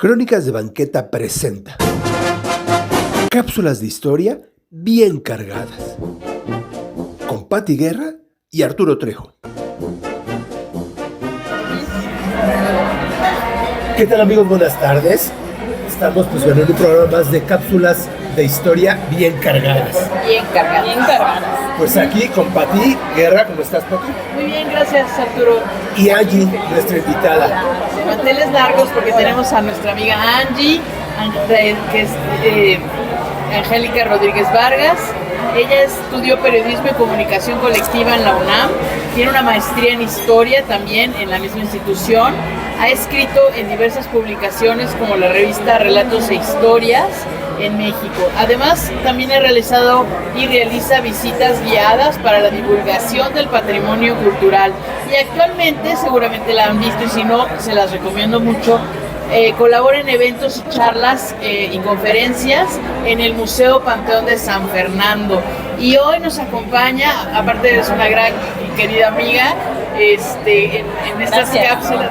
Crónicas de Banqueta presenta cápsulas de historia bien cargadas con Pati Guerra y Arturo Trejo. ¿Qué tal, amigos? Buenas tardes. Estamos en un programa más de cápsulas de historia bien cargadas. Bien cargadas. Pues aquí con Pati Guerra. ¿Cómo estás, Pati? Muy bien, gracias, Arturo. Y Angie, nuestra invitada. De manteles largos porque tenemos a nuestra amiga Angie, que es Angélica Rodríguez Vargas. Ella estudió periodismo y comunicación colectiva en la UNAM. Tiene una maestría en historia también en la misma institución. Ha escrito en diversas publicaciones como la revista Relatos e Historias en México. Además, también ha realizado y realiza visitas guiadas para la divulgación del patrimonio cultural. Y actualmente, seguramente la han visto y si no, se las recomiendo mucho. Colabora en eventos y charlas y conferencias en el Museo Panteón de San Fernando. Y hoy nos acompaña, aparte de ser una gran y querida amiga, en estas cápsulas,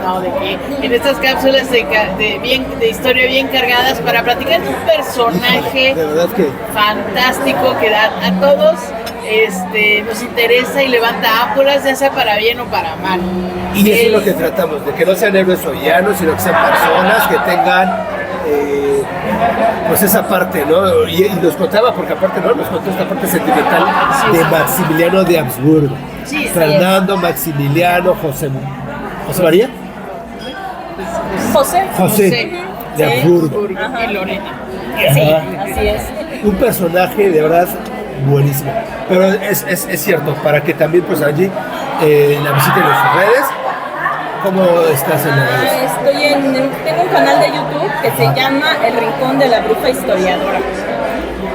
en estas cápsulas de historia bien cargadas para platicar de un personaje de verdad que fantástico que a todos nos interesa y levanta ámpulas, ya sea para bien o para mal. Y eso es lo que tratamos, de que no sean héroes o villanos, sino que sean personas que tengan pues esa parte, ¿no? Y nos contaba, porque aparte nos contó esta parte sentimental de Maximiliano de Habsburgo. Sí, Fernando, Maximiliano, José María. José de Habsburgo. Y Lorena. Sí, así es. Un personaje de verdad buenísimo. Pero es cierto, para que también pues allí la visiten en sus redes. ¿Cómo estás en las redes? Tengo un canal de YouTube que se llama El Rincón de la Bruja Historiadora.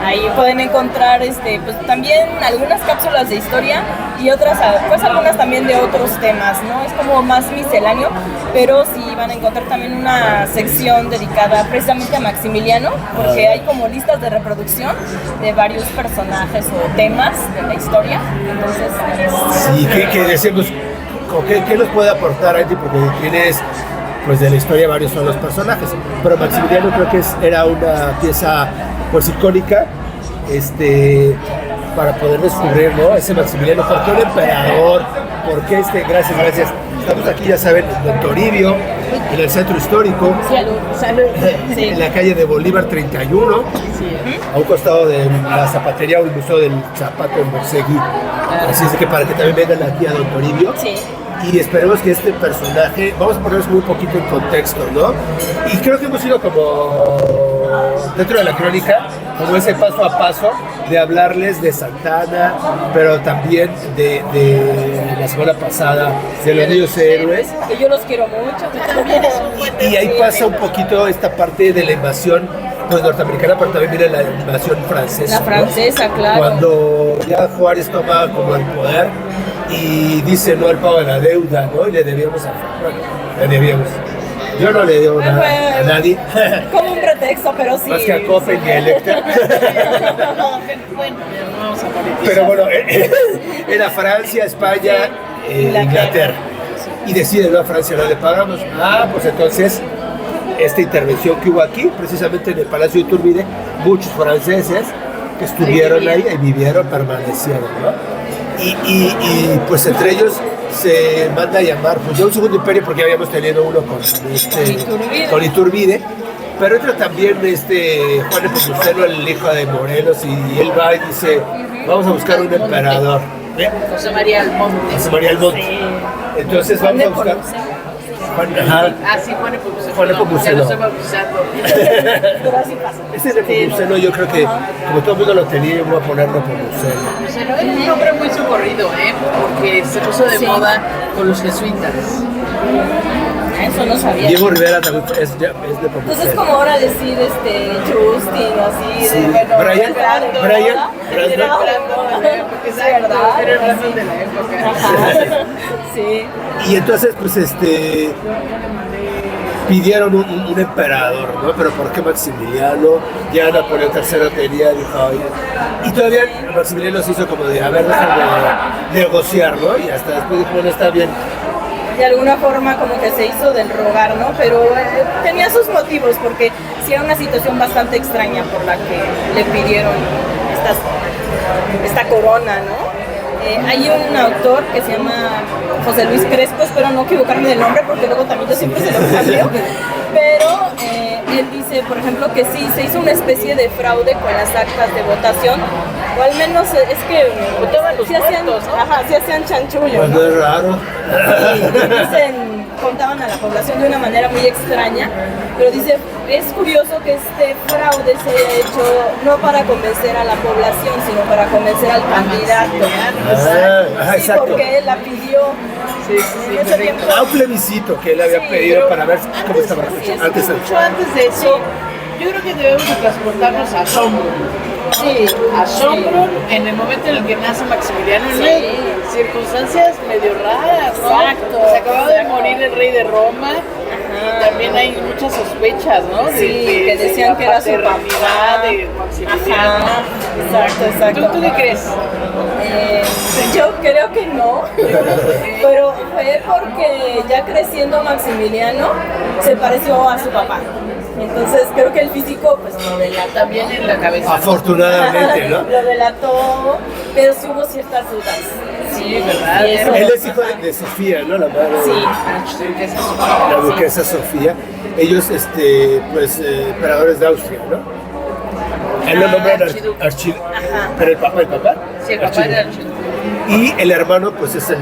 Ahí pueden encontrar pues también algunas cápsulas de historia y otras, pues algunas también de otros temas, ¿no? Es como más misceláneo, pero sí van a encontrar también una sección dedicada precisamente a Maximiliano, porque hay como listas de reproducción de varios personajes o temas de la historia. Entonces, sí, que decimos, ¿qué nos puede aportar Angie? Porque tienes, pues de la historia varios son los personajes, pero Maximiliano creo que era una pieza pues icónica, para poder descubrir, ¿no? Ese Maximiliano, ¿por qué un emperador? ¿Por qué gracias? Estamos aquí, ya saben, en Toribio, en el centro histórico. Salud. Sí. En la calle de Bolívar 31, a un costado de la zapatería o el Museo del Zapato en Borseguí. Así es que para que también vengan aquí a Don Toribio. sí. Y esperemos que este personaje, vamos a ponernos muy poquito en contexto, ¿no? Y creo que hemos ido como dentro de la crónica, como ese paso a paso de hablarles de Santana, pero también de la semana pasada, de los niños héroes. Que yo los quiero mucho. También es un buen Y ahí pasa un poquito esta parte de la invasión pues norteamericana, pero también viene la invasión francesa. La francesa, ¿no? claro. Cuando ya Juárez toma como el poder y dice no al pago de la deuda, ¿no? Y le debíamos Yo no le debo nada a nadie. Como un pretexto, pero sí. Más que a Copen y a Electra. Bueno, vamos a politizar. Pero bueno, era Francia, España, Inglaterra. Y deciden, no, a Francia no le pagamos. Pues entonces, esta intervención que hubo aquí, precisamente en el Palacio de Iturbide, muchos franceses que estuvieron ahí vivieron, permanecieron, ¿no? Y pues entre ellos se manda a llamar, pues ya un segundo imperio, porque ya habíamos tenido uno con Iturbide, pero entra también Juan Nepomuceno, el hijo de Morelos, y él va y dice, vamos a buscar un emperador. José María Almonte. Sí. Entonces vamos a buscar Juan Nepomuceno. Ya lo estoy bautizando. Pero así pasa. Ese Nepomuceno yo creo que, como todo el mundo lo tenía, yo voy a poner Nepomuceno. Es un nombre muy socorrido, porque se puso de moda con los jesuitas. Eso no sabía. Diego Rivera también es Nepomuceno. Entonces es como ahora decir Justin, así, Sí. de bueno, Brian, Porque es verdad. Era el Brandon de la época. Ajá. Sí. Y entonces, pues, pidieron un emperador, ¿no? Pero ¿por qué Maximiliano? Ya Napoleón III tenía, dijo, oye. Y todavía Maximiliano se hizo como de, a ver, déjame negociar, ¿no? Y hasta después dijo, bueno, está bien. de alguna forma como que se hizo del rogar, ¿no? Pero tenía sus motivos, porque sí era una situación bastante extraña por la que le pidieron esta corona, ¿no? Hay un autor que se llama José Luis Crespo, espero no equivocarme del nombre porque luego también yo siempre se lo cambio, pero él dice, por ejemplo, que sí, se hizo una especie de fraude con las actas de votación, o al menos es que votaban los hacían, muertos, ¿no? ajá, sí hacían chanchullo, Pues ¿no? no es raro. Y dicen, contaban a la población de una manera muy extraña, pero dice, es curioso que este fraude se haya hecho no para convencer a la población, sino para convencer al candidato. Ajá, Sí, exacto. porque él la pidió en ese tiempo. Un plebiscito que él había Sí, pedido pero para ver cómo estaba sí, hecho. Antes Mucho antes de eso, yo creo que debemos de transportarnos a Schönbrunn. Sí, A Schönbrunn, en el momento en el que nace Maximiliano, en circunstancias medio raras, ¿no? Exacto, Se acababa de exacto. morir el rey de Roma. Y también hay muchas sospechas, ¿no? Sí, que decían que era su paternidad papá. de Maximiliano. Ajá, exacto, exacto. ¿Tú qué crees? Yo creo que no, pero fue porque ya creciendo Maximiliano se pareció a su papá. Entonces creo que el físico pues lo delató. También en la cabeza. Afortunadamente, ¿no? Lo delató, pero sí hubo ciertas dudas. Sí, ¿verdad? Sí, eso. Él es hijo de Sofía, ¿no? La madre de la duquesa Sofía. Ellos, pues, emperadores de Austria, ¿no? Él lo nombran archiduque. pero el papá, Sí, el papá era archiduque. Y el hermano, pues, es el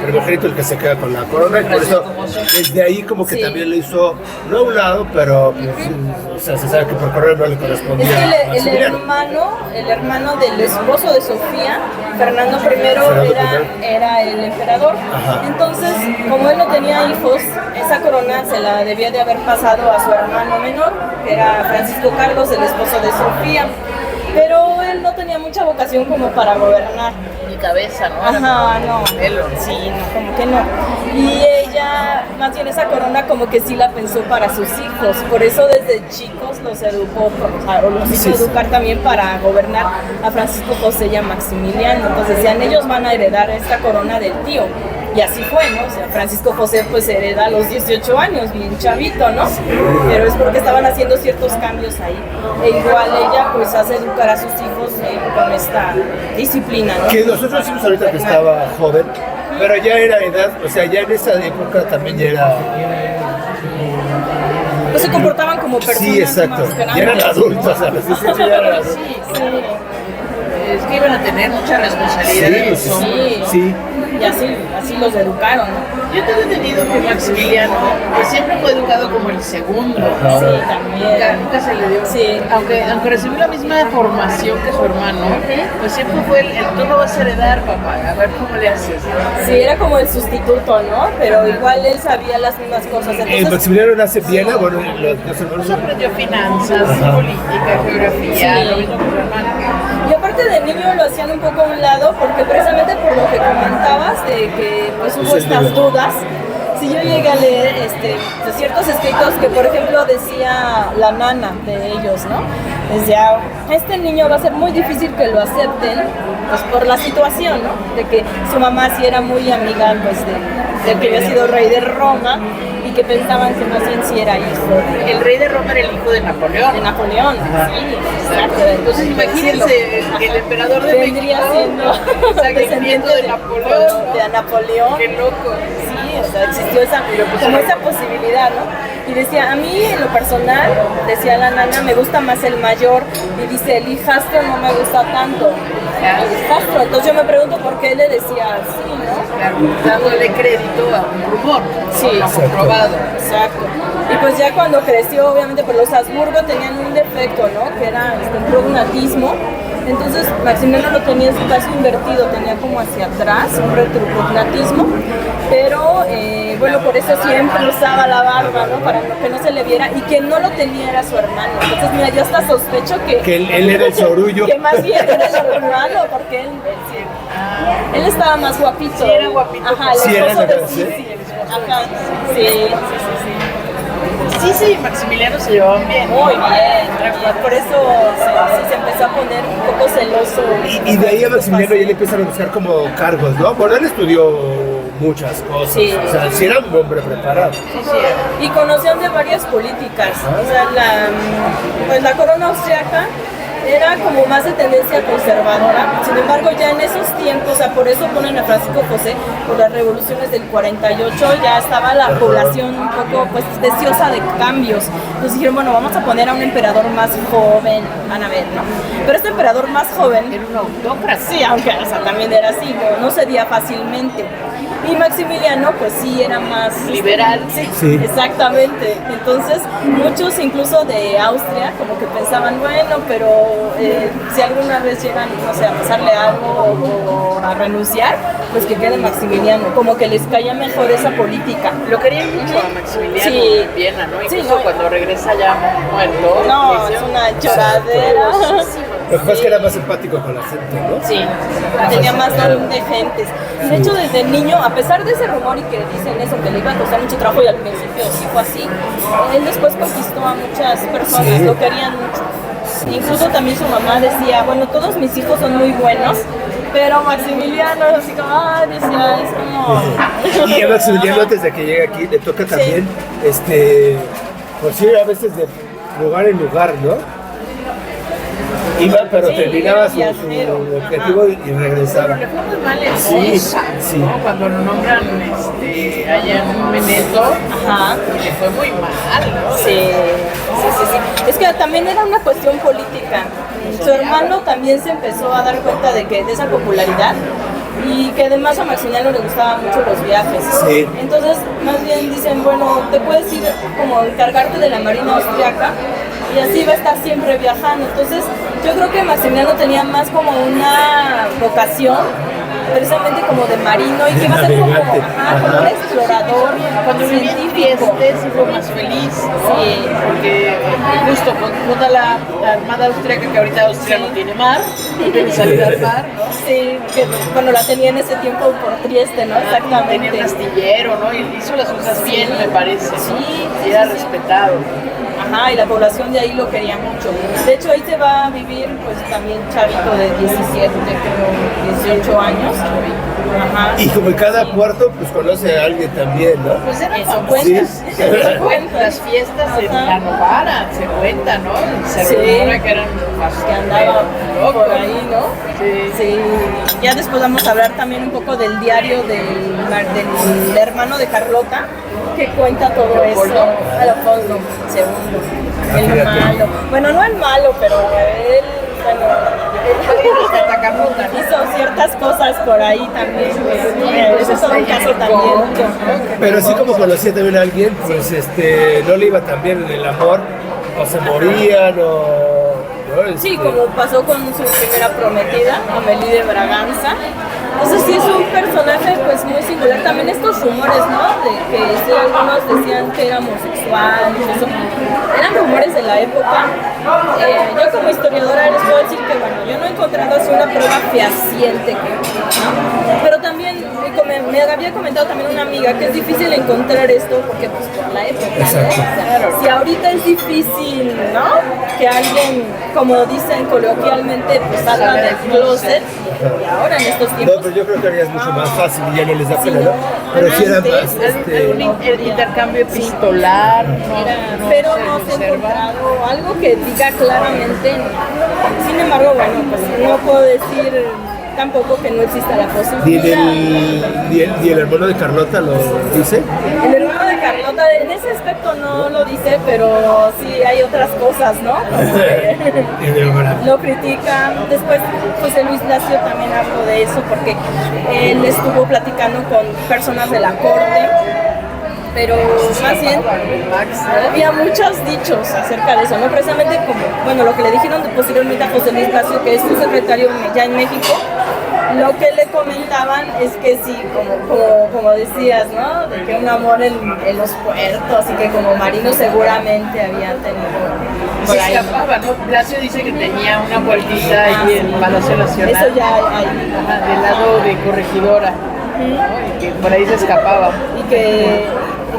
primogénito el que se queda con la corona, y por eso desde ahí como que Sí. también le hizo, no a un lado, pero pues, o sea, se sabe que por corona no le correspondía Es que a Maximiliano. el hermano del esposo de Sofía, Fernando I, era el emperador. Ajá. Entonces, como él no tenía hijos, esa corona se la debía de haber pasado a su hermano menor, que era Francisco Carlos, el esposo de Sofía. Pero él no tenía mucha vocación como para gobernar. Ni cabeza, ¿no? Ajá, no. Pelo. Sí, no, como que no. Y ella, más bien esa corona como que sí la pensó para sus hijos. Por eso desde chicos los educó, o los hizo educar también para gobernar a Francisco José y a Maximiliano. Entonces decían, ellos van a heredar esta corona del tío. Y así fue, ¿no? O sea, Francisco José pues hereda a los 18 años, bien chavito, ¿no? Pero es porque estaban haciendo ciertos cambios ahí. E igual ella pues hace educar a sus hijos con esta disciplina, ¿no? Que nosotros hicimos ahorita que estaba joven, pero ya era edad, o sea, ya en esa época también ya era... Pues se comportaban como personas Sí, exacto, más grandes. ya eran adultos, a los 18 ya eran adultos. Sí, Es que iban a tener mucha responsabilidad en los hombros. sí. Y así los educaron, ¿no? Yo tengo entendido que Maximiliano pues siempre fue educado como el segundo, ¿no? Sí, también. Nunca se le dio. Sí. Aunque recibió la misma formación que su hermano, pues siempre fue el tú lo vas a heredar, papá. A ver cómo le haces. Sí, era como el sustituto, ¿no? Pero igual él sabía las mismas cosas. Entonces, Maximiliano nace en Viena, bueno, los hermanos Pues aprendió finanzas, política, geografía, Sí. lo mismo que su hermano. y aparte de niño lo hacían un poco a un lado, porque precisamente por lo que comentabas, de que pues hubo estas dudas. Si yo llegué a leer de ciertos escritos que, por ejemplo, decía la nana de ellos, ¿no? Decía, este niño va a ser muy difícil que lo acepten, pues por la situación, ¿no? De que su mamá sí era muy amiga, pues, del que había sido rey de Roma, y que pensaban que más bien sí era hijo El rey de Roma era el hijo de Napoleón. de Napoleón. Sí, exacto. Entonces imagínense, el emperador de vendría México, siendo descendiente descendiente de Napoleón. De Napoleón. Qué loco. Sí, o sea, existió como esa posibilidad, ¿no? Y decía, a mí en lo personal, decía la nana, me gusta más el mayor, y dice, el hijastro no me gusta tanto. El hijastro, entonces yo me pregunto por qué le decía así, ¿no? Claro, dándole crédito a un rumor, Sí, no comprobado. Exacto. Y pues ya cuando creció, obviamente, pues los Habsburgo tenían un defecto, ¿no? Que era un prognatismo. Entonces Maximiliano lo tenía en su caso invertido, tenía como hacia atrás, un retroprognatismo. Pero bueno, por eso siempre usaba la barba, ¿no? Para que no se le viera, y que no lo tenía era su hermano. Entonces, mira, yo hasta sospecho que él era el sorullo. que más bien era su hermano, porque él estaba más guapito. Sí, era guapito. Ajá, el Sí, era esposo la de verdad, Sisi. Ajá, sí. Sí, y Maximiliano se llevaban bien. Muy bien. Por eso se empezó a poner un poco celoso. Y de ahí a Maximiliano ya le empiezan a buscar como cargos, ¿no? Bueno, él estudió muchas cosas. Sí. O sea, sí era un hombre preparado. Sí, sí. Y conocían de varias políticas. O sea, pues la corona austriaca era como más de tendencia conservadora. Sin embargo, ya en esos tiempos, o sea, por eso ponen a Francisco José, por las revoluciones del 48, ya estaba la población un poco pues deseosa de cambios. Entonces dijeron, bueno, vamos a poner a un emperador más joven, van a ver, ¿no? Pero este emperador más joven, Era un autócrata. sí, aunque o sea, también era así, no cedía fácilmente. Y Maximiliano, pues sí, era más Liberal. Sí, Sí. exactamente. Entonces, muchos incluso de Austria, como que pensaban, bueno, pero si alguna vez llegan, no sé, a pasarle algo o a renunciar, pues que quede Maximiliano. Como que les caía mejor esa política. Lo querían mucho a Maximiliano Sí. en Viena, ¿no? Sí, Incluso ¿no? cuando regresa ya muerto. No, dice, es una lloradera. Lo que pasa es que era más empático con la gente, ¿no? Sí, tenía más don de gentes. Y de hecho, desde niño, a pesar de ese rumor y que dicen eso, que le iba a costar mucho trabajo y al principio sí fue así, él después conquistó a muchas personas, Sí. lo querían mucho. Incluso también su mamá decía, bueno, todos mis hijos son muy buenos, pero Maximiliano, así como, decía, es como... Y a Maximiliano, antes de que llegue aquí, le toca también, pues ir a veces de lugar en lugar, ¿no? Iba, pero Sí, terminaba era su viajero. objetivo y regresaba. Le fue muy mal en Sí, Suiza, sí. ¿no? Cuando lo nombran allá en Veneto, Ajá. le fue muy mal, ¿no? Sí. Es que también era una cuestión política. Su hermano también se empezó a dar cuenta de esa popularidad y que además a Maximiliano le gustaban mucho los viajes. Sí. Entonces, más bien dicen, bueno, te puedes ir como encargarte de la marina austriaca y así va a estar siempre viajando. Entonces, yo creo que Maximiliano tenía más como una vocación, precisamente como de marino y que iba a ser como, Navegante. como un explorador, Cuando vivía en Trieste sí fue más feliz, ¿no? Sí. Porque justo funda la Armada Austriaca, que ahorita Austria no tiene mar, no tiene salida al mar, ¿no? Sí, que bueno, la tenía en ese tiempo por Trieste, ¿no? Tenía Exactamente. un astillero, ¿no? Y hizo las cosas bien, me parece. Sí, Y era respetado. Ajá, y la población de ahí lo quería mucho. De hecho, ahí se va a vivir, pues también chavito de 17, creo, 18 años. Ajá. Y como en cada puerto, pues conoce a alguien también, ¿no? Pues eran Eso famosas. Sí. Se cuentan las fiestas en Ajá. la Novara, se cuenta, ¿no? Se Sí. rumora que eran Que andaba locos. por ahí, ¿no? Sí. Sí. Ya después vamos a hablar también un poco del diario del hermano de Carlota, que cuenta todo eso. Leopoldo II, el fíjate. malo. Bueno, no el malo, pero él, Hasta Carlota, ¿no? hizo ciertas cosas por ahí también. Ese es todo un caso también. Pero así como conocía también a alguien, pues no le iba tan bien en el amor, o se morían, ¿no? Sí, como pasó con su primera prometida, Amélie de Braganza. Entonces sí es un personaje pues muy singular. También estos rumores, ¿no? De que sí, algunos decían que era homosexual y eso. Eran rumores de la época. Yo como historiadora les puedo decir que bueno, yo no he encontrado así una prueba fehaciente ¿no? Pero también me había comentado también una amiga que es difícil encontrar esto porque pues por la época, ¿no? Exacto. O sea, si ahorita es difícil, ¿no? Que alguien, como dicen coloquialmente, pues salga del closet y ahora en estos No, tiempos pero yo creo que ahora es mucho más fácil y ya no les da Sí, pena, ¿no? no. Pero sí era Antes, más, Algún intercambio epistolar, pero no se ha encontrado algo que diga claramente no. Sin embargo, bueno, pues no puedo decir tampoco que no exista la posibilidad. ni el hermano de Carlota lo dice. El hermano de Carlota en ese aspecto no lo dice, pero sí hay otras cosas, ¿no? Como que Y de verdad. lo critican. Después José Luis Lacio también habló de eso porque él estuvo platicando con personas de la corte. Pero más bien había muchos dichos acerca de eso, ¿no? Precisamente como, bueno, lo que le dijeron posteriormente a José Luis Lacio, que es su secretario ya en México, lo que le comentaban es que sí, como decías, ¿no? De que un amor en los puertos y que como marino seguramente había tenido por Se ahí. escapaba, ¿no? Blasio dice que tenía una puertita ahí en Palacio Nacional. Eso ya hay. Ajá, del lado de Corregidora, ¿no? Y que por ahí se escapaba. Y que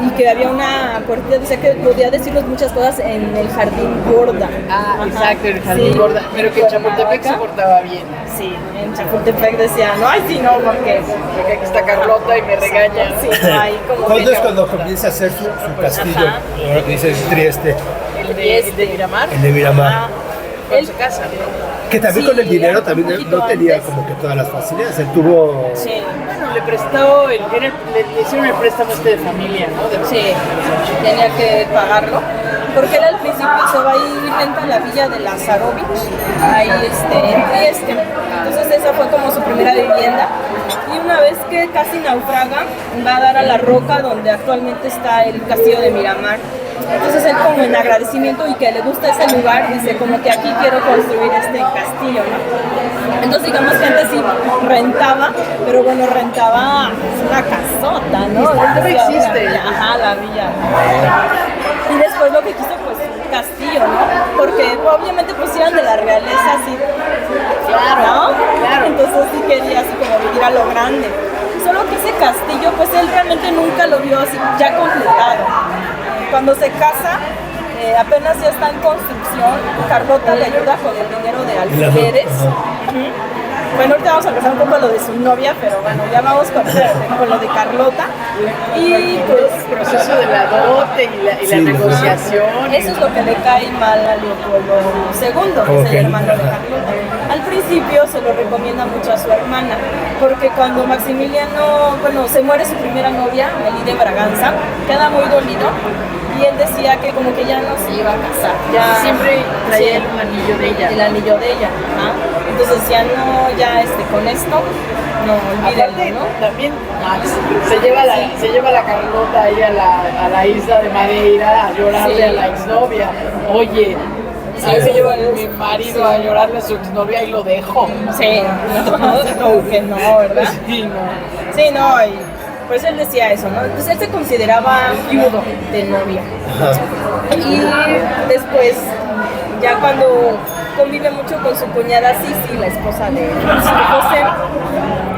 y que había una puerta, decía que podía decirnos muchas cosas en el jardín Gorda. Ah, exacto, en el jardín Gorda, pero que en Chapultepec se portaba bien. Sí, en Chapultepec decían, no, ay, sí, no, porque aquí está Carlota y me regaña. Sí, ahí como ¿Cuándo que es cuando comienza a hacer su castillo? Ajá. Ahora que dices Trieste, El de Miramar, el de Miramar. con su casa. Que también Sí, con el dinero un también poquito no tenía antes. como que todas las facilidades. Él tuvo... Sí, Bueno, le prestó, le hicieron el préstamo de familia, ¿no? sí, tenía que pagarlo. Porque él al principio se va a ir y renta la villa de Lazarovich, ahí en Trieste. Entonces esa fue como su primera vivienda. Y una vez que casi naufraga, va a dar a la roca donde actualmente está el castillo de Miramar. Entonces él como en agradecimiento y que le gusta ese lugar, dice como que aquí quiero construir este castillo, ¿no? Entonces digamos que antes sí rentaba, pero bueno, rentaba una casota, ¿no? Todavía existe. Ajá, la villa. Y después lo que quiso pues un castillo, ¿no? Porque obviamente pues eran de la realeza así. Claro, ¿no? claro. Entonces sí quería así como vivir a lo grande. Solo que ese castillo pues él realmente nunca lo vio así ya completado. Cuando se casa, apenas ya está en construcción, Carlota le ayuda con el dinero de alquileres. Bueno, ahorita vamos a empezar un poco lo de su novia, pero bueno, ya vamos con lo de Carlota. Y pues El proceso de la dote y la negociación. eso es lo que le cae mal a Leopoldo II, que es el hermano de Carlota. Al principio se lo recomienda mucho a su hermana, porque cuando Maximiliano, se muere su primera novia, Amélie de Braganza, queda muy dolido y él decía que como que ya no se iba a casar. Ya, Siempre traía sí, el anillo de ella. el anillo de ella. Ajá. Entonces decía, no, ya con esto, no, Aparte, olvídenlo, ¿no? también Max se lleva la Carlota ahí a la isla de Madeira a llorarle Sí. a la exnovia. Oye, ¿sabes? Se lleva mi marido a llorarle a su exnovia y lo dejo. Sí, como que no, ¿verdad? Sí, no. Sí, no, y pues él decía eso, ¿no? Entonces él se consideraba viudo de novia. Y después, ya cuando convive mucho con su cuñada Sisi, la esposa de Francisco José,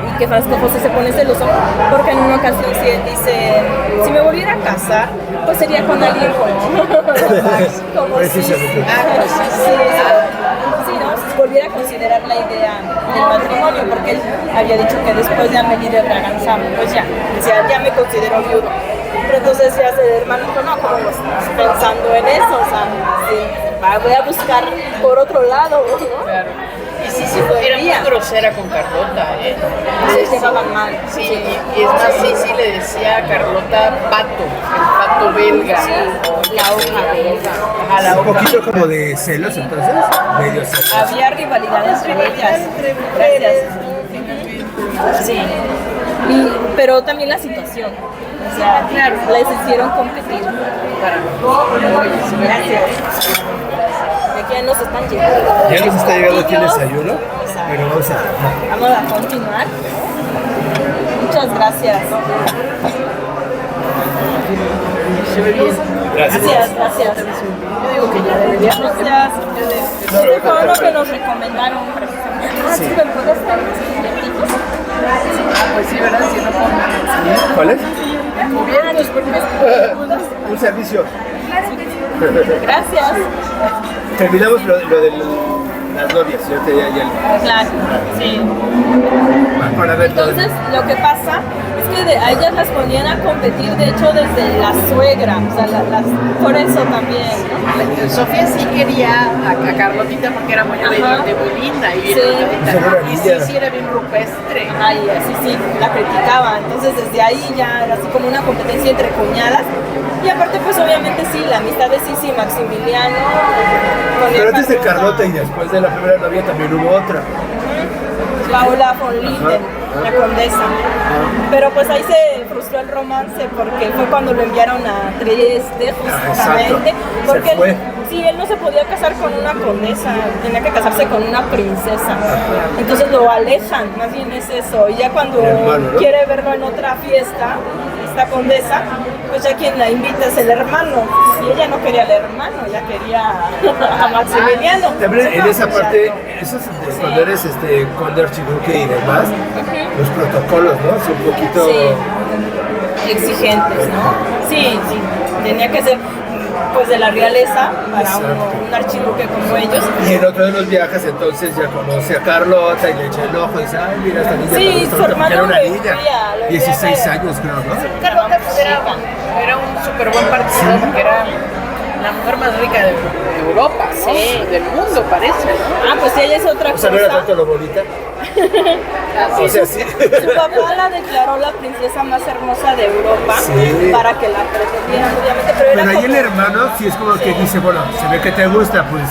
y que Francisco José se pone celoso, porque en una ocasión sí él dice, si me volviera a casar, pues sería con alguien como Sisi. Precisamente. Sí, ¿no? Si volviera a considerar la idea del matrimonio, porque él había dicho que después de Amélie de Braganza, pues ya, decía, ya me considero viudo. Pero entonces ya el hermano dijo, no, ¿cómo estás pensando en eso? O sea, sí, voy a buscar por otro lado, ¿no? Claro. Y sí, era muy grosera con Carlota, ¿eh? Se llevaban mal. Sí, y es más, sí le decía a Carlota pato, el pato belga. Sí, la hoja belga. Ajá, la Un hoja. poquito como de celos entonces, medio celos. Había rivalidad entre ellas. Gracias. Sí. Pero también la situación. O sea, Claro. les hicieron competir. Gracias. De que ya nos están llegando. Ya nos está llegando aquí el Niños. desayuno, pero vamos a... Vamos a continuar. Muchas gracias. Se ve bien. Gracias. Gracias. Yo digo que ya debería. Gracias. Este fue uno que nos recomendaron precisamente. Ah, sí, ¿me puedes traer unos filetitos? Pues sí, ¿verdad? Si no pongo ¿Cuál es? cubiertos, porque Un servicio. Gracias. Terminamos lo de las novias, yo te ya. Claro, sí. Para ver todo. Entonces, lo que pasa es que a ellas las ponían a competir, de hecho, desde la suegra, o sea, por eso también, ¿no? Sofía sí quería a Carlotita porque era muy obediente, muy linda y bien Sí. educadita. Y sí era bien rupestre. Ay, así sí, la criticaba. Entonces, desde ahí ya era así como una competencia entre cuñadas. Y aparte, pues obviamente sí, la amistad de Sisi y Maximiliano. Pero antes de Carlota y después de la primera novia también hubo otra. Paola von Linden, la condesa. Pero pues ahí se frustró el romance porque fue cuando lo enviaron a Trieste justamente. Exacto. Porque Se fue. él no se podía casar con una condesa, tenía que casarse con una princesa. Entonces lo alejan, más bien es eso. Y ya cuando El hermano, ¿no? quiere verlo en otra fiesta, esta condesa, pues ya quien la invita es el hermano. Y ella no quería al hermano, ella quería a Maximiliano. También en esa Pues ya, parte, eso es cuando eres conde archiduque y demás, los protocolos, ¿no? Es un poquito... Sí. exigentes, ¿no? Sí, tenía que ser pues de la realeza para un archiduque como ellos. Y en otro de los viajes entonces ya conoce a Carlota y le echa el ojo y dice, ay, mira, esta niña Sí, su hermano era una lo niña, envía, 16 años creo, ¿no? Carlota pues, era un súper buen partido porque era la mujer más rica de Europa, ¿no? Sí. Del mundo parece, ¿no? Ah, pues ella es otra O sea, cosa. no era tanto lo bonita. Así O sea, sí. Su papá la declaró la princesa más hermosa de Europa Sí. para que la pretendieran, obviamente, pero era Pero ahí como... el hermano sí es como que dice, bueno, se ve que te gusta, pues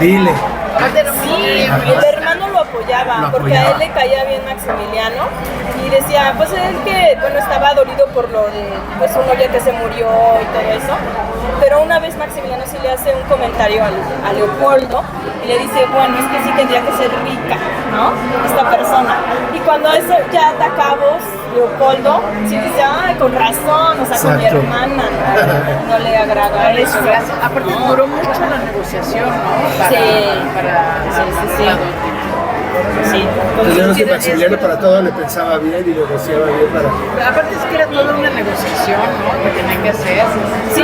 dile. Aparte era muy Sí, lindo. el hermano lo apoyaba, porque a él le caía bien Maximiliano y decía, pues él que, bueno, estaba dolido por lo de, pues su novia que se murió y todo eso, pero una vez Maximiliano sí le hace un comentario a Leopoldo y le dice, bueno, es que sí tendría que ser rica, ¿no? Esta persona. Y cuando eso ya ata cabos, Leopoldo sí dice, ay, con razón, o sea, con mi Exacto. hermana no le agrada eso. Aparte duró mucho la negociación, ¿no? Sí. Sí. Sí. Entonces yo creo que Maximiliano para todo le pensaba bien y negociaba bien para... Aparte es que era toda una negociación, ¿no? Que tenían que hacer. Sí,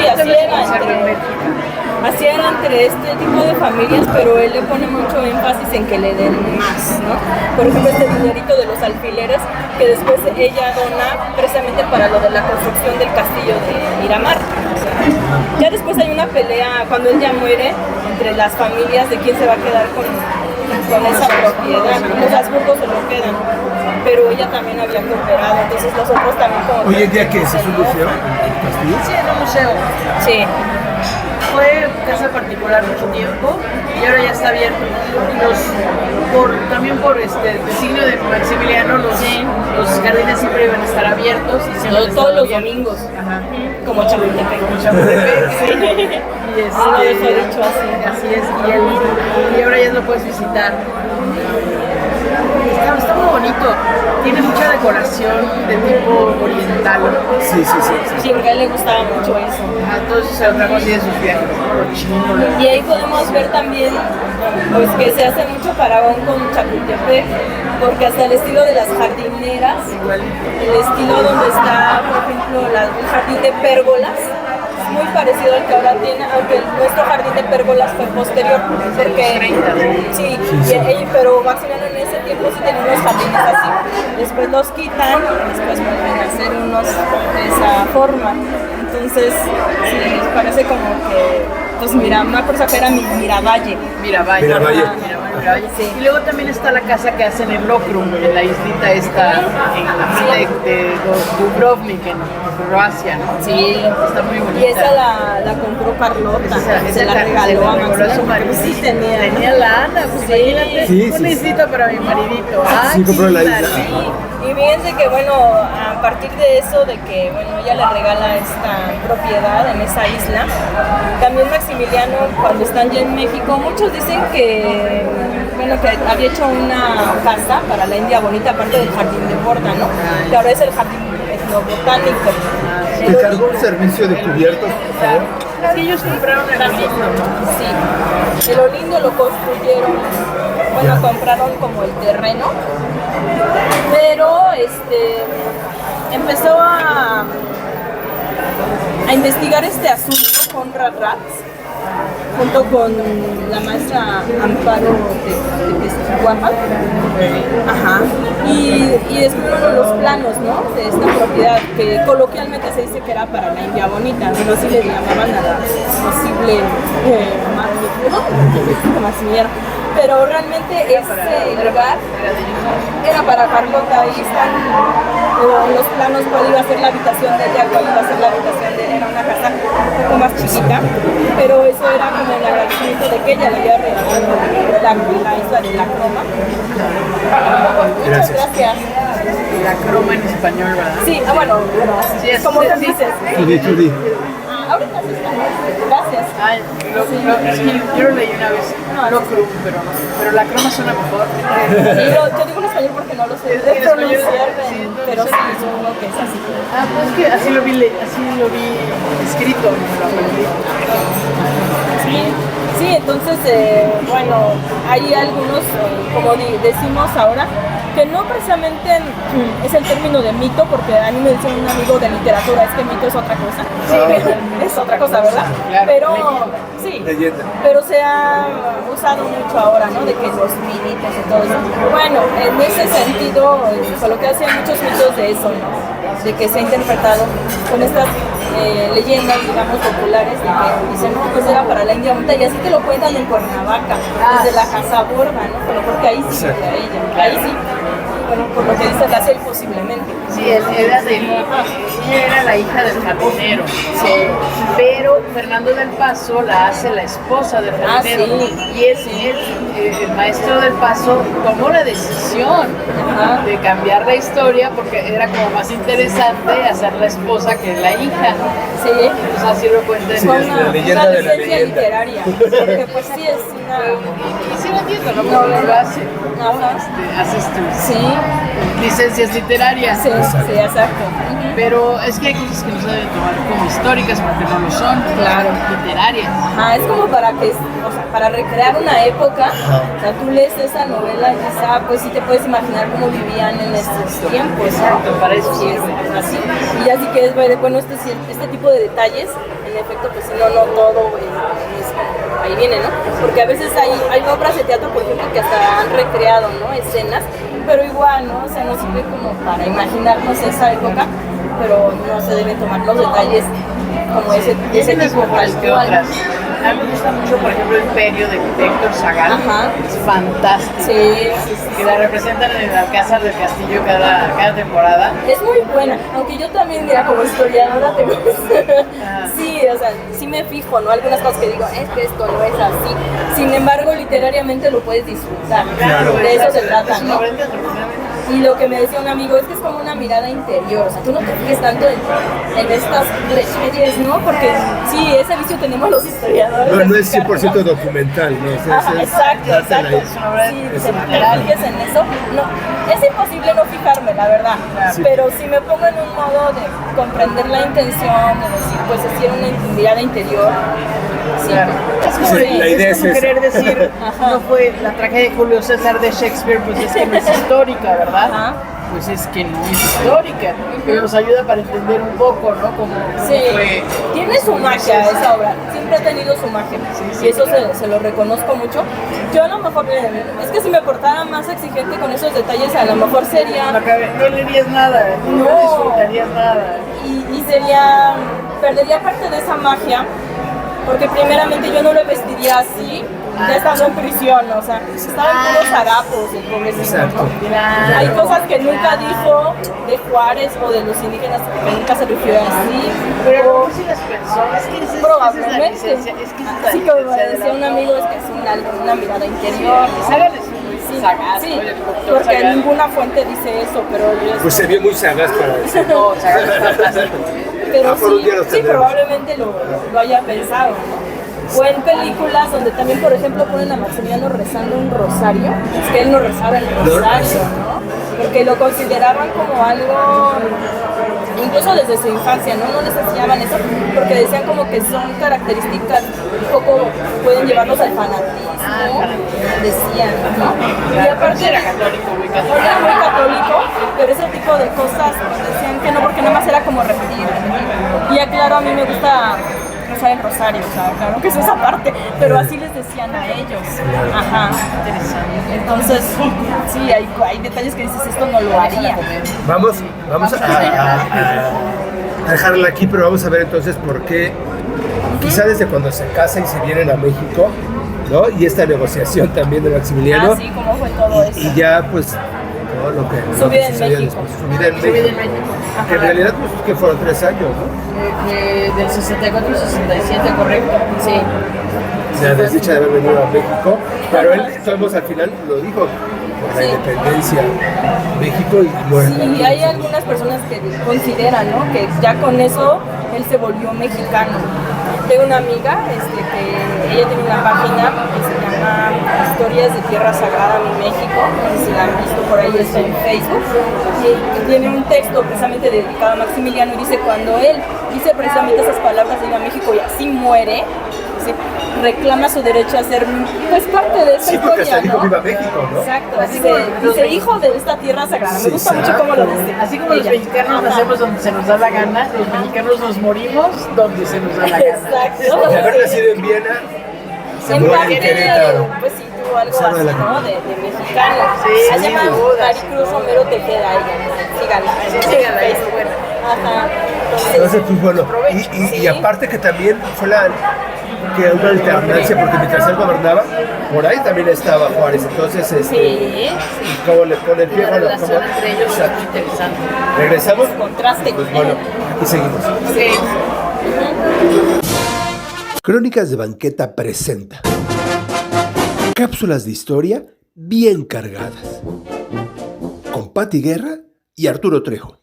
así era entre este tipo de familias, pero él le pone mucho énfasis en que le den más, ¿no? Por ejemplo, este dinerito de los alfileres que después ella dona precisamente para lo de la construcción del castillo de Miramar. O sea, ya después hay una pelea cuando él ya muere entre las familias de quién se va a quedar con esa propiedad. Los Habsburgos se lo quedan, pero ella también había cooperado, entonces los otros también como... Hoy en día, ¿qué es? ¿Es un museo? ¿El castillo? Sí, era un museo. Sí. Fue casa particular mucho tiempo y ahora ya está abierto. También por designio de Maximiliano, los jardines siempre iban a estar abiertos. Y siempre Todos los abiertos. domingos. Ajá. Como Chapultepec. Sí. Y lo dejó dicho así. Así es, y ahora ya lo puedes visitar. Está muy bonito, tiene mucha decoración de tipo oriental. Sí. Sí, porque a él le gustaba mucho eso. Entonces se lo trajo así de sus viajes, lo chino. Y ahí podemos ver también pues, que se hace mucho paragón con Chapultepec, porque hasta el estilo de las jardineras, el estilo donde está, por ejemplo, un jardín de pérgolas, es muy parecido al que ahora tiene, aunque nuestro jardín de pérgolas fue posterior, porque sí. Pero Maximiliano en ese tiempo sí tenía unos jardines así, después los quitan, después vuelven a hacer unos de esa forma. Entonces, sí, parece como que, pues mira, una cosa que era Miravalle. Miravalle. Sí. Y luego también está la casa que hacen en Lokrum, en la islita esta, en la de Dubrovnik, en Croacia, ¿no? Sí. Está muy bonita. Y esa la compró Carlota, se la regaló a su Maximiliano. marido. Sí, tenía lana, pues imagínate, Sí, una sí. islita para mi maridito. Sí, compró la isla. Sí, y fíjense que bueno, a partir de eso, de que bueno, ella le regala esta propiedad en esa isla, también Maximiliano, cuando están ya en México, muchos dicen que, bueno, que había hecho una casa para la India Bonita, aparte del jardín de Borda, ¿no? Que ahora es el jardín etnobotánico. ¿Te encargó un servicio de cubiertos, por favor? Sí, ellos compraron el Olindo. Sí, el Olindo lo construyeron, bueno, compraron como el terreno, pero empezó a investigar este asunto Conrad Ratz, junto con la maestra Amparo de Pesquiguapa. Ajá. Y descubrieron los planos, ¿no? De esta propiedad, que coloquialmente se dice que era para la India Bonita, pero así le llamaban a la posible Maximiliano. Pero realmente ese lugar era para Carlota. Ahí están los planos, cuál iba a ser la habitación de ella, cuál iba a ser la habitación de él. Era una casa un poco más chiquita, pero eso era como el agradecimiento de que ella le había regalado la isla de la Croma. Muchas gracias. La croma en español, ¿verdad? Sí, bueno, Sí, es- como sí, te sí. dices. Judy. Ahorita sí está. Gracias. Ay, es que yo lo leí una vez, Lokrum, pero la croma suena mejor. Yo digo en español porque no lo sé Es que en español, pronunciar, sí, no, pero sí. sí, supongo que es así. Ah, pues es que así lo vi escrito, no me lo aprendí. Sí, entonces, bueno, hay algunos, como decimos ahora, que no precisamente es el término de mito, porque a mí me decía un amigo de literatura, es que mito es otra cosa. Sí, es otra cosa, ¿verdad? Claro, pero leyenda. sí, Leyenda. pero se ha usado mucho ahora, ¿no? De que los mitos y todo eso. Bueno, en ese sentido, lo que hacen muchos mitos de eso, ¿no? De que se ha interpretado con estas leyendas, digamos, populares, de que dicen, no, pues era para la India Bonita, y así te lo cuentan en Cuernavaca, desde la Casa Borda, ¿no? Pero porque ahí sí era ella, ahí sí. Bueno, por lo que dice la serie, posiblemente. Sí, ella era la hija del jardinero. Sí. Pero Fernando del Paso la hace la esposa del jardinero. Sí. Y el maestro del Paso tomó la decisión de cambiar la historia porque era como más interesante hacer la esposa que la hija. Sí. Entonces así lo cuenta. Sí, Con es la leyenda una de la licencia leyenda. literaria. Porque pues sí es una... Y sí lo entiendo, ¿no? Como lo hace. Ajá. Haces tus Sí, licencias literarias. sí, sí, exacto. Pero es que hay cosas que no se deben tomar como históricas porque no lo son, Claro. literarias. Es como para que, o sea, para recrear una época, o sea, tú lees esa novela y dices, pues sí te puedes imaginar cómo vivían en estos tiempos, ¿no? Exacto, para eso Sí, sirve. es así. Y ya sí que es, bueno, este tipo de detalles, en efecto, pues si no todo es como, ahí viene, ¿no? Porque a veces hay obras de teatro, por ejemplo, que hasta han recreado, ¿no? Escenas, pero igual, ¿no? O sea, no sirve como para imaginarnos esa época, pero no se deben tomar los detalles como ese Unas tipo mejores tal que cual. otras. A mí me gusta mucho, por ejemplo, Imperio de Héctor Zagal. Ajá. Es fantástico. Sí, Que la representan en el Alcázar del Castillo cada temporada. es muy buena, aunque yo también, mira, como historiadora te gusta. Sí, o sea, sí me fijo, ¿no? Algunas cosas que digo, es que esto no es así. Sin embargo, literariamente lo puedes disfrutar. De eso se trata, Es una ¿no? obra de teatro, finalmente. Y lo que me decía un amigo es que es como una mirada interior, o sea, tú no te fijes tanto en estas tragedias, ¿no? Porque sí, ese vicio tenemos los historiadores. No es 100% documental, ¿no? Ajá, exacto, dártela exacto. ahí. Es una obra Sí, de si te literal. fijes en eso, no, es imposible no fijarme, la verdad. Sí. Pero si me pongo en un modo de comprender la intención, de decir, pues así era una mirada interior. Sí, Claro. Es como, Sí, la idea es como esa. querer decir, Ajá. no fue la tragedia de Julio César de Shakespeare, pues es que no es histórica, ¿verdad? Ajá. Pues es que no es histórica, pero nos ayuda para entender un poco, ¿no? Cómo Sí, fue. tiene su magia esa obra, siempre ha tenido su magia, y eso se lo reconozco mucho. Yo a lo mejor, es que si me portara más exigente con esos detalles, a lo mejor sería, No leerías nada, no No. disfrutarías nada. y perdería parte de esa magia, porque primeramente yo no lo vestiría así, ya estando en prisión, o sea, estaban puros harapos, el pobrecito, Exacto. ¿no? Hay cosas que nunca dijo de Juárez o de los indígenas, que nunca se refirió así, Pero a lo o- mejor si las personas, es que esa es la probablemente. licencia, es que esa es la Así como licencia de decía la un obra. amigo, es que es una mirada interior. Sagan es muy Sí, sagaz, sí, ¿no? El doctor porque Sagan. ninguna fuente dice eso, pero yo Pues se vio muy sagaz para decir. No, Sagan es fantástico. pero por un día los sí tendremos. probablemente lo haya pensado, ¿no? O en películas donde también, por ejemplo, ponen a Maximiliano rezando un rosario, es que él no rezaba el rosario, ¿no? Porque lo consideraban como algo, incluso desde su infancia, ¿no? No les enseñaban eso, porque decían como que son características un poco, pueden llevarlos al fanatismo, decían, ¿no? Y aparte Era católico, muy católico. era muy católico, pero ese tipo de cosas pues, decían que no, porque nada más era como repetir. Y ya claro, a mí me gusta rezar el rosario, o sea, claro que es esa parte, pero así les decían a ellos. Ajá. Entonces, sí, hay detalles que dices, esto no lo haría. Vamos a dejarla aquí, pero vamos a ver entonces por qué, quizá desde cuando se casa y se vienen a México, ¿no? Y esta negociación también de Maximiliano. Así como fue todo eso. Y ya pues todo lo que Su vida en sucedió México. después. Su vida en Su vida en México. México. Que en realidad pues que fueron 3 años, ¿no? Del 64 al 67, correcto. Sí. O sea, desdicha de haber venido a México, pero él, todos al final lo dijo, por la Sí. independencia de México y bueno. Sí, hay algunas personas que consideran, ¿no? Que ya con eso él se volvió mexicano. Tengo una amiga que ella tiene una página que se llama Historias de Tierra Sagrada Mi México, no sé si la han visto por ahí, está en Facebook, y tiene un texto precisamente dedicado a Maximiliano y dice cuando él dice precisamente esas palabras de ir a México y así muere, reclama su derecho a ser pues parte de esta Sí, porque hasta historia, dijo ¿no? Viva México, ¿no? Exacto, Así dice hijo de esta tierra sagrada. Me gusta mucho cómo lo dice. Así como los mexicanos nacemos donde se nos da la gana, los mexicanos nos morimos donde se nos da la gana. Exacto. De haber nacido en Viena, se En muere parte, en Querétaro. pues sí, tuvo algo Sabe así, la- ¿no? De mexicano. Sí, Se sí, llama sin duda, Maricruz Romero Tejeda, ella. Sígala. Sí, sígala, es buena. Ajá. Entonces, pues bueno, y Sí. aparte que también fue que una alternancia, porque mientras él gobernaba, por ahí también estaba Juárez. Entonces, Sí, ¿cómo le pone el pie? La Bueno, relación ¿cómo? entre ellos es Exacto. muy interesante. ¿Regresamos? contraste. Pues bueno, aquí seguimos. Sí. Crónicas de Banqueta presenta cápsulas de historia bien cargadas con Pati Guerra y Arturo Trejo.